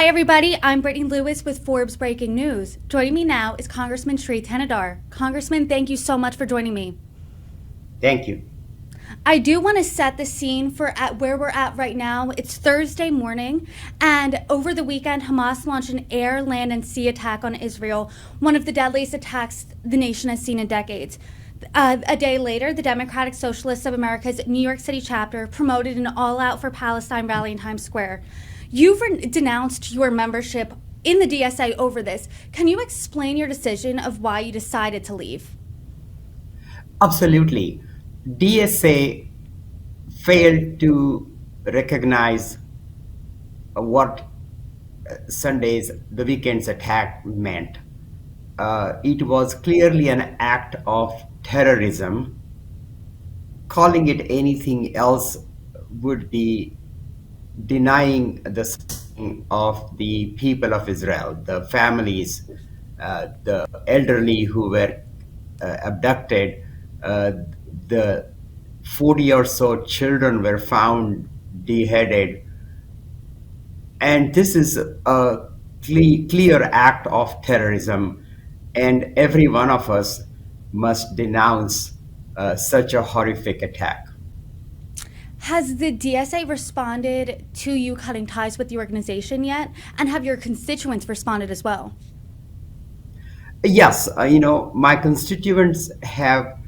Hi, everybody. I'm Brittany Lewis with Forbes Breaking News. Joining me now is Congressman Shri Thanedar. Congressman, thank you so much for joining me. Thank you. I do want to set the scene for where we're at right now. It's Thursday morning, and over the weekend, Hamas launched an air, land, and sea attack on Israel, one of the deadliest attacks the nation has seen in decades. A day later, the Democratic Socialists of America's New York City chapter promoted an all-out for Palestine rally in Times Square. You've denounced your membership in the DSA over this. Can you explain your decision of why you decided to leave? Absolutely. DSA failed to recognize what the weekend's attack meant. It was clearly an act of terrorism. Calling it anything else would be denying the suffering of the people of Israel, the families, the elderly who were abducted, the 40 or so children were found beheaded. And this is a clear act of terrorism, and every one of us must denounce such a horrific attack. Has the DSA responded to you cutting ties with the organization yet? And have your constituents responded as well? Yes, my constituents have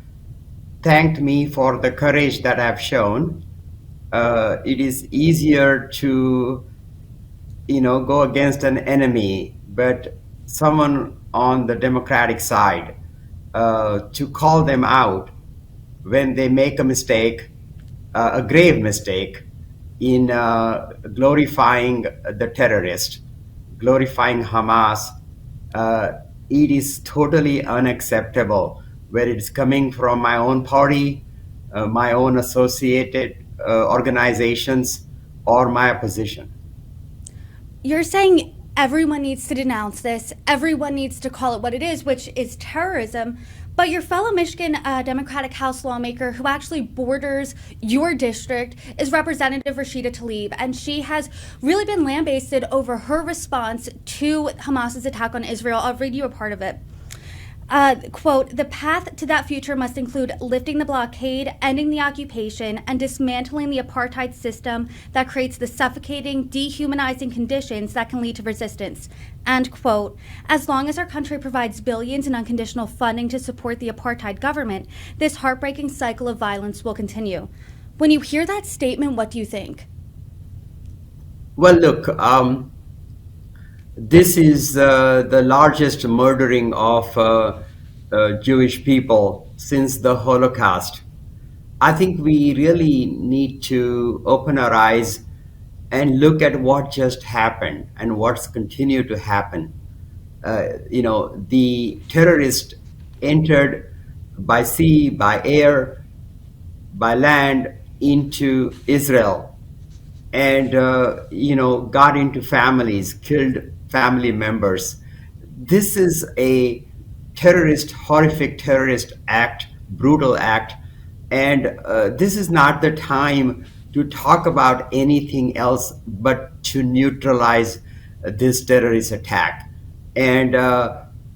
thanked me for the courage that I've shown. It is easier to, go against an enemy, but someone on the Democratic side, to call them out when they make a mistake, a grave mistake, in glorifying the terrorist, glorifying Hamas. It is totally unacceptable, where it's coming from my own party, my own associated organizations, or my opposition. You're saying everyone needs to denounce this, everyone needs to call it what it is, which is terrorism. But your fellow Michigan Democratic House lawmaker who actually borders your district is Representative Rashida Tlaib, and she has really been lambasted over her response to Hamas's attack on Israel. I'll read you a part of it. Quote, "The path to that future must include lifting the blockade, ending the occupation, and dismantling the apartheid system that creates the suffocating, dehumanizing conditions that can lead to resistance." And quote, "As long as our country provides billions in unconditional funding to support the apartheid government, this heartbreaking cycle of violence will continue." When you hear that statement, what do you think? Well, look, this is the largest murdering of Jewish people since the Holocaust. I think we really need to open our eyes and look at what just happened and what's continued to happen. The terrorists entered by sea, by air, by land into Israel, and got into families, killed family members. This is a horrific terrorist act, brutal act, and this is not the time to talk about anything else but to neutralize this terrorist attack and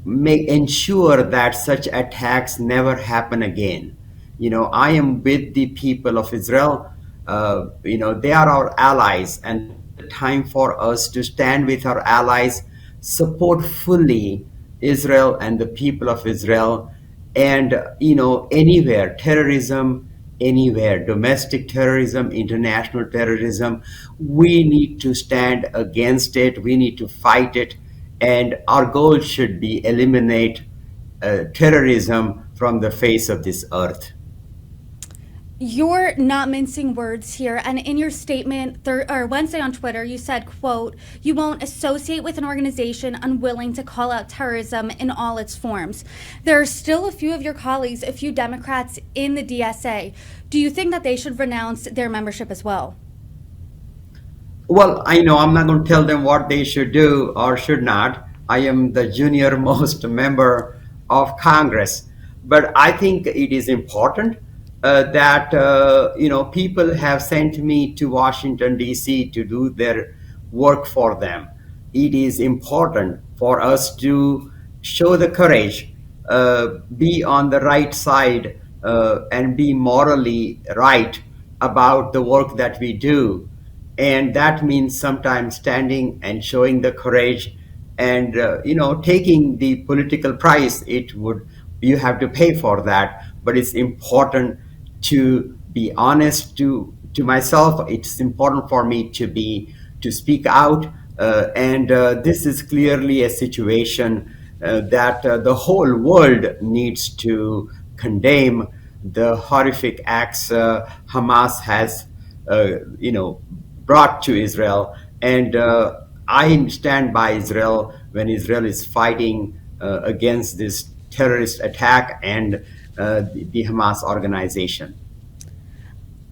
ensure that such attacks never happen again. I am with the people of Israel. They are our allies, and the time for us to stand with our allies, support fully Israel and the people of Israel, and anywhere terrorism, anywhere domestic terrorism, international terrorism, we need to stand against it. We need to fight it, and our goal should be eliminate terrorism from the face of this earth. You're not mincing words here, and in your statement Wednesday on Twitter, you said, quote, "You won't associate with an organization unwilling to call out terrorism in all its forms." There are still a few of your colleagues, a few Democrats in the DSA. Do you think that they should renounce their membership as well? Well, I'm not going to tell them what they should do or should not. I am the junior most member of Congress, but I think it is important that people have sent me to Washington, D.C. to do their work for them. it is important for us to show the courage, be on the right side, and be morally right about the work that we do. And that means sometimes standing and showing the courage and taking the political price it would you have to pay for that. But it's important to be honest to myself. It's important for me to speak out, and this is clearly a situation that the whole world needs to condemn the horrific acts Hamas has brought to Israel. And I stand by Israel when Israel is fighting against this terrorist attack and the Hamas organization.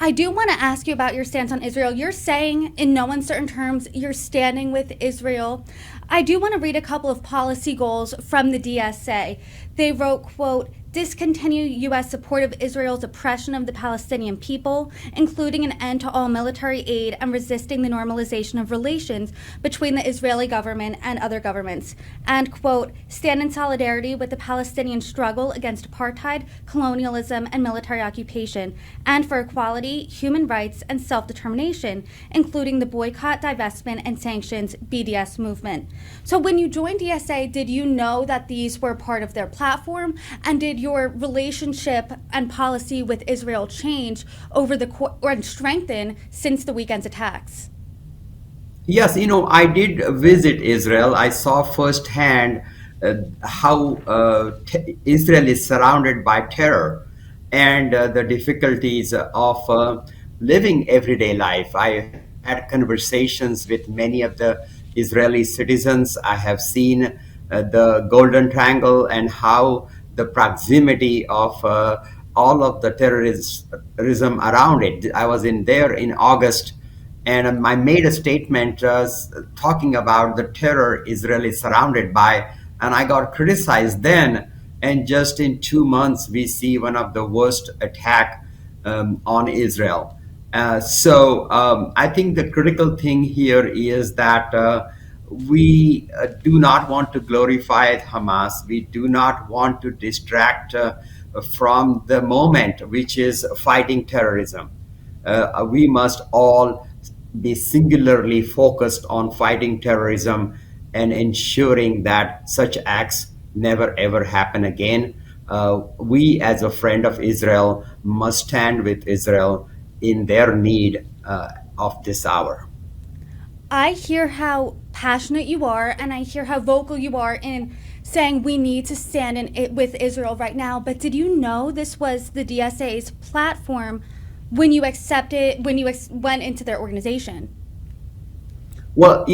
I do want to ask you about your stance on Israel. You're saying, in no uncertain terms, you're standing with Israel. I do want to read a couple of policy goals from the DSA. They wrote, quote, discontinue U.S. support of Israel's oppression of the Palestinian people, including an end to all military aid and resisting the normalization of relations between the Israeli government and other governments. And, quote, stand in solidarity with the Palestinian struggle against apartheid, colonialism, and military occupation, and for equality, human rights, and self-determination, including the boycott, divestment, and sanctions BDS movement. So when you joined DSA, did you know that these were part of their platform? And did your relationship and policy with Israel change over or strengthen since the weekend's attacks? Yes, I did visit Israel. I saw firsthand how Israel is surrounded by terror and the difficulties of living everyday life. I had conversations with many of the Israeli citizens. I have seen the Golden Triangle and how the proximity of all of the terrorism around it. I was there in August, and I made a statement talking about the terror Israel is surrounded by, and I got criticized then. And just in 2 months, we see one of the worst attack on Israel. So I think the critical thing here is that we do not want to glorify Hamas. We do not want to distract from the moment, which is fighting terrorism. We must all be singularly focused on fighting terrorism and ensuring that such acts never ever happen again. We, as a friend of Israel, must stand with Israel in their need of this hour. I hear how passionate you are, and I hear how vocal you are in saying we need to stand with Israel right now. But did you know this was the DSA's platform when you went into their organization? Well,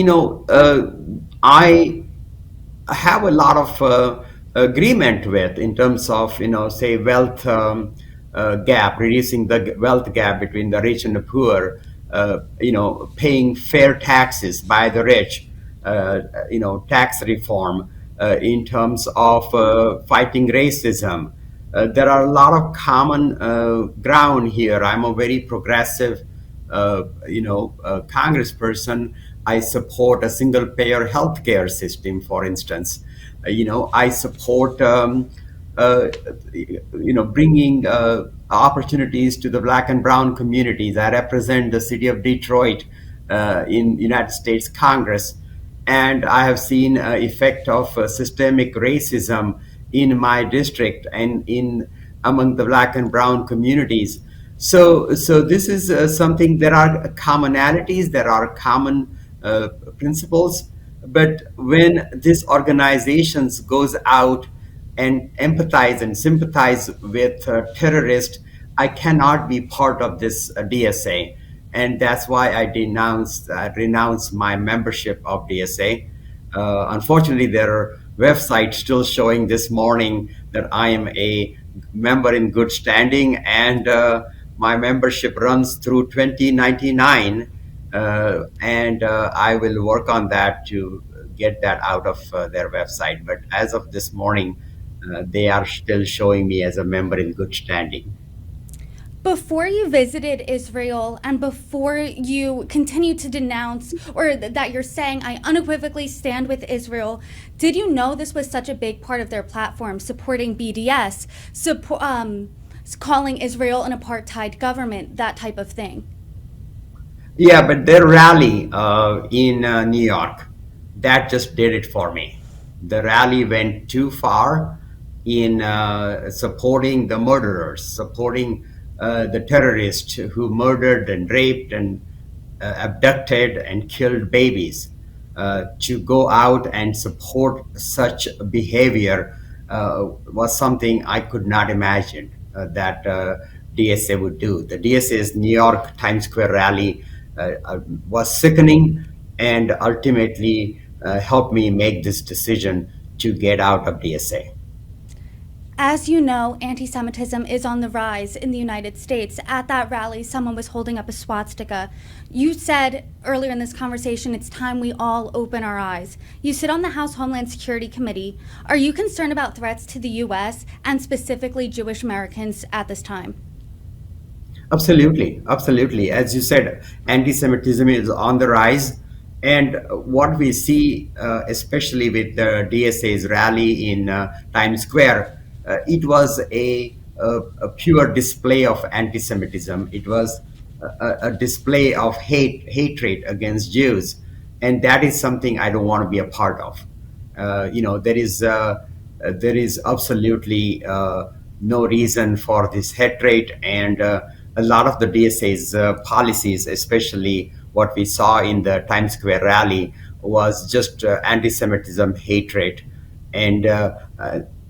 I have a lot of agreement with in terms of, say, wealth gap, reducing the wealth gap between the rich and the poor, paying fair taxes by the rich, tax reform, in terms of fighting racism. There are a lot of common ground here. I'm a very progressive, congressperson. I support a single-payer healthcare system, for instance. I support, bringing opportunities to the Black and Brown communities. I represent the city of Detroit in United States Congress, and I have seen effect of systemic racism in my district and among the Black and Brown communities. So this is something. There are commonalities, there are common principles, but when these organizations goes out and empathize and sympathize with terrorists, I cannot be part of this DSA, and that's why I renounced my membership of DSA. Unfortunately, there are websites still showing this morning that I am a member in good standing, and my membership runs through 2099, and I will work on that to get that out of their website. But as of this morning, they are still showing me as a member in good standing. Before you visited Israel and before you continued to denounce, or that you're saying, I unequivocally stand with Israel, did you know this was such a big part of their platform, supporting BDS, calling Israel an apartheid government, that type of thing? Yeah, but their rally in New York, that just did it for me. The rally went too far in supporting the murderers, supporting the terrorists who murdered and raped and abducted and killed babies. To go out and support such behavior was something I could not imagine that DSA would do. The DSA's New York Times Square rally was sickening and ultimately helped me make this decision to get out of DSA. As you know, anti Semitism is on the rise in the United States. At that rally, someone was holding up a swastika. You said earlier in this conversation, it's time we all open our eyes. You sit on the House Homeland Security Committee. Are you concerned about threats to the U.S. and specifically Jewish Americans at this time? Absolutely, absolutely. As you said, anti-Semitism is on the rise, and what we see, especially with the DSA's rally in Times Square, it was a pure display of anti-Semitism. It was a display of hatred against Jews, and that is something I don't want to be a part of. There is absolutely no reason for this hatred, and a lot of the DSA's policies, especially what we saw in the Times Square rally, was just anti-Semitism, hatred, and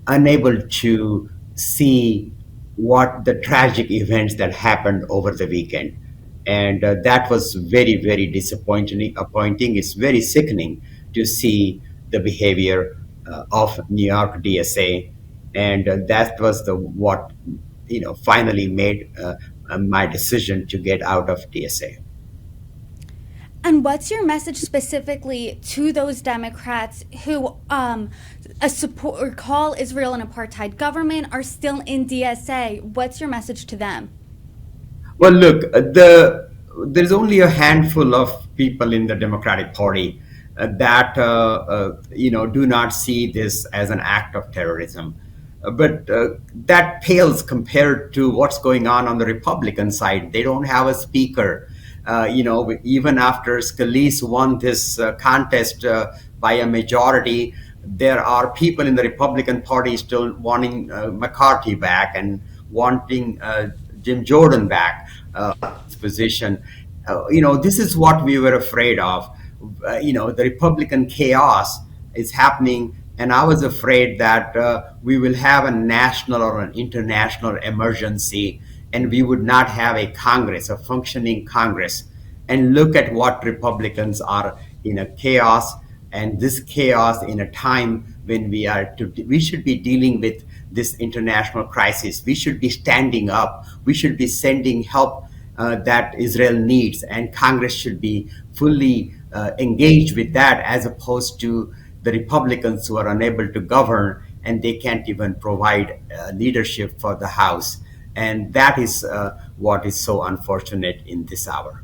unable to see what the tragic events that happened over the weekend. And that was very, very disappointing. Appointing. It's very sickening to see the behavior of New York DSA, and that was the what finally made my decision to get out of DSA. And what's your message specifically to those Democrats who support or call Israel an apartheid government, are still in DSA? What's your message to them? Well, look, there's only a handful of people in the Democratic Party that do not see this as an act of terrorism. But that pales compared to what's going on the Republican side. They don't have a speaker. Even after Scalise won this contest by a majority, there are people in the Republican Party still wanting McCarthy back and wanting Jim Jordan back his position. This is what we were afraid of. The Republican chaos is happening, and I was afraid that we will have a national or an international emergency, and we would not have a Congress, a functioning Congress. And look at what Republicans are in a chaos, and this chaos in a time when we should be dealing with this international crisis. We should be standing up. We should be sending help that Israel needs, and Congress should be fully engaged with that, as opposed to the Republicans who are unable to govern and they can't even provide leadership for the House. And that is what is so unfortunate in this hour.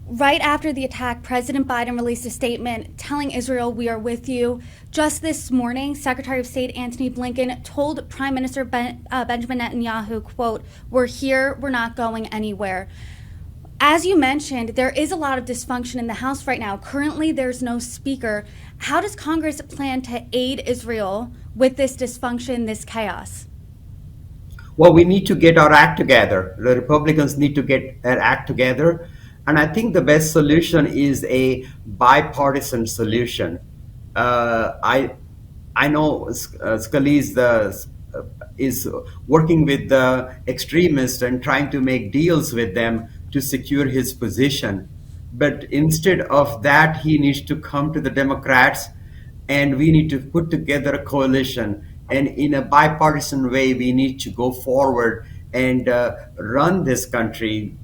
Right after the attack, President Biden released a statement telling Israel, we are with you. Just this morning, Secretary of State Antony Blinken told Prime Minister Benjamin Netanyahu, quote, we're here, we're not going anywhere. As you mentioned, there is a lot of dysfunction in the House right now. Currently, there's no speaker. How does Congress plan to aid Israel with this dysfunction, this chaos? Well, we need to get our act together. The Republicans need to get their act together. And I think the best solution is a bipartisan solution. I know Scalise is working with the extremists and trying to make deals with them to secure his position. But instead of that, he needs to come to the Democrats, and we need to put together a coalition. And in a bipartisan way, we need to go forward and run this country,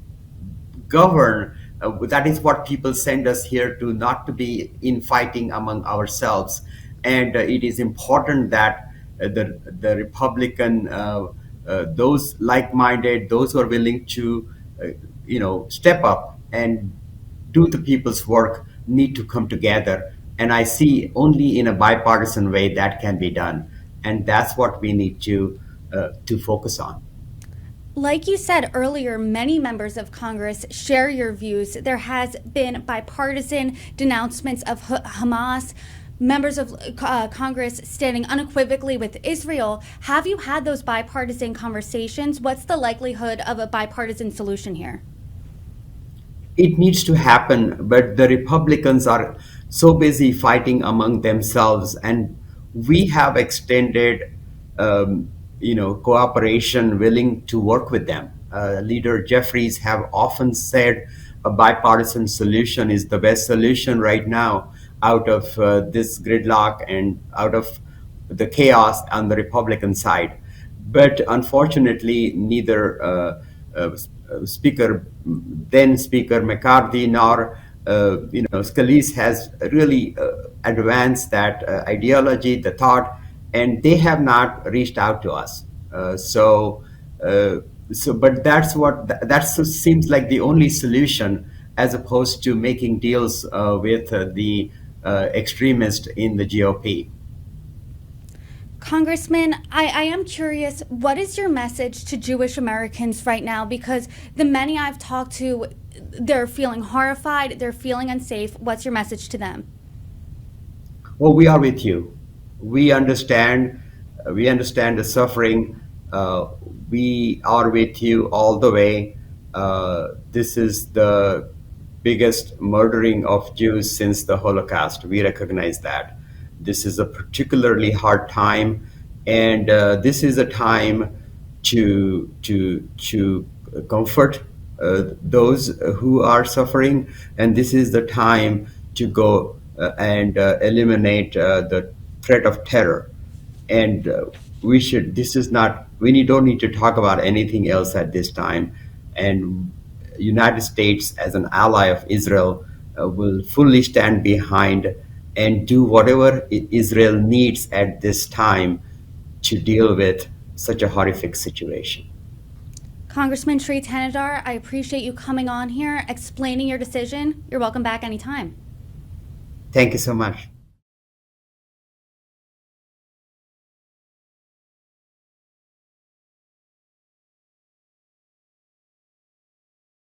govern. That is what people send us here to, not to be infighting among ourselves. And it is important that the Republican those like-minded, those who are willing to, step up and do the people's work need to come together. And I see only in a bipartisan way that can be done. And that's what we need to focus on. Like you said earlier, many members of Congress share your views. There has been bipartisan denouncements of Hamas, members of Congress standing unequivocally with Israel. Have you had those bipartisan conversations? What's the likelihood of a bipartisan solution here? It needs to happen, but the Republicans are so busy fighting among themselves, and we have extended, cooperation, willing to work with them. Leader Jeffries have often said a bipartisan solution is the best solution right now out of this gridlock and out of the chaos on the Republican side. But unfortunately, neither then Speaker McCarthy nor Scalise has really advanced that ideology, the thought, and they have not reached out to us. But that seems like the only solution, as opposed to making deals with the extremists in the GOP. Congressman, I am curious, what is your message to Jewish Americans right now? Because the many I've talked to, they're feeling horrified, they're feeling unsafe. What's your message to them? Well, we are with you. We understand. We understand the suffering. We are with you all the way. This is the biggest murdering of Jews since the Holocaust. We recognize that. This is a particularly hard time, and this is a time to comfort those who are suffering, and this is the time to go and eliminate the threat of terror. And we should. This is not. Don't need to talk about anything else at this time. And United States, as an ally of Israel, will fully stand behind and do whatever Israel needs at this time to deal with such a horrific situation. Congressman Shri Thanedar, I appreciate you coming on here, explaining your decision. You're welcome back anytime. Thank you so much.